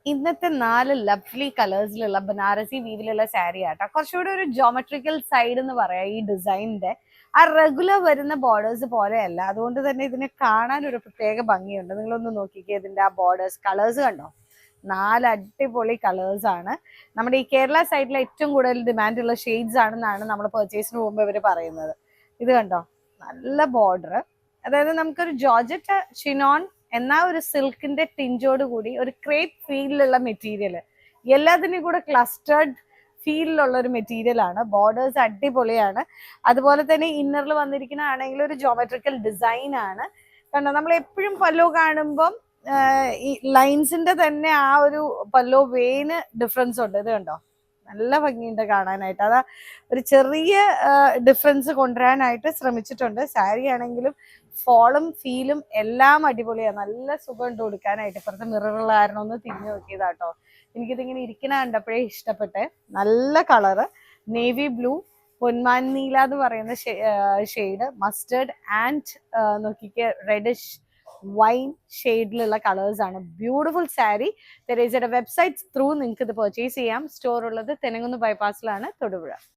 ഇന്നത്തെ 4 ലവ്ലി കളേഴ്സിലുള്ള ബനാറസി വീവിലുള്ള സാരി ആട്ടോ. കുറച്ചുകൂടി ഒരു ജോമെട്രിക്കൽ സൈഡ് എന്ന് പറയാം ഈ ഡിസൈനിന്റെ. ആ റെഗുലർ വരുന്ന ബോർഡേഴ്സ് പോലെയല്ല, അതുകൊണ്ട് തന്നെ ഇതിനെ കാണാൻ ഒരു പ്രത്യേക ഭംഗിയുണ്ട്. നിങ്ങളൊന്ന് നോക്കിക്കേ, ഇതിന്റെ ആ ബോർഡേഴ്സ്, കളേഴ്സ് കണ്ടോ? 4 അടിപൊളി കളേഴ്സ് ആണ്. നമ്മുടെ ഈ കേരള സൈഡിലെ ഏറ്റവും കൂടുതൽ ഡിമാൻഡ് ഉള്ള ഷെയ്ഡ്സ് ആണെന്നാണ് നമ്മൾ പർച്ചേസിന് പോകുമ്പോൾ ഇവർ പറയുന്നത്. ഇത് കണ്ടോ, നല്ല ബോർഡർ. അതായത് നമുക്കൊരു ജോർജറ്റ് ഷിനോൺ എന്നാ ഒരു സിൽക്കിന്റെ ടിഞ്ചോട് കൂടി ഒരു ക്രേപ്പ് ഫീലിലുള്ള മെറ്റീരിയൽ, എല്ലാത്തിനും കൂടെ ക്ലസ്റ്റേർഡ് ഫീലിലുള്ള ഒരു മെറ്റീരിയൽ ആണ്. ബോർഡേഴ്സ് അടിപൊളിയാണ്. അതുപോലെ തന്നെ ഇന്നറിൽ വന്നിരിക്കുന്ന ആണെങ്കിൽ ഒരു ജോമെട്രിക്കൽ ഡിസൈൻ ആണ്. കണ്ടോ, നമ്മൾ എപ്പോഴും പല്ലോ കാണുമ്പം ഈ ലൈൻസിന്റെ തന്നെ ആ ഒരു പല്ലോ വേന് ഡിഫറൻസ് ഉണ്ട്. ഇത് കണ്ടോ, നല്ല ഭംഗിയുണ്ട് കാണാനായിട്ട്. അതാ ഒരു ചെറിയ ഡിഫറൻസ് കൊണ്ടുവരാനായിട്ട് ശ്രമിച്ചിട്ടുണ്ട്. സാരി ആണെങ്കിലും ഫോളും ഫീലും എല്ലാം അടിപൊളിയാണ്. നല്ല സുഖമുണ്ട് കൊടുക്കാനായിട്ട്. ഇപ്പുറത്തെ മിററുള്ള കാരണം ഒന്ന് തിരിഞ്ഞു നോക്കിയതാട്ടോ. എനിക്കിതിങ്ങനെ ഇരിക്കണ കണ്ടപ്പോഴേ ഇഷ്ടപ്പെട്ടെ. നല്ല കളറ്, നേവി ബ്ലൂ, പൊന്മാൻ നീല എന്ന് പറയുന്ന ഷെയ്ഡ്, മസ്റ്റേർഡ് ആൻഡ് നോക്കിക്ക് റെഡിഷ് വൈൻ ഷെയ്ഡിലുള്ള കളേഴ്സ് ആണ്. ബ്യൂട്ടിഫുൾ സാരി. തെരേസയുടെ വെബ്സൈറ്റ് ത്രൂ നിങ്ങൾക്ക് ഇത് പർച്ചേസ് ചെയ്യാം. സ്റ്റോർ ഉള്ളത് തെനങ്കുന്ന് ബൈപ്പാസിലാണ്, തൊടുപുഴ.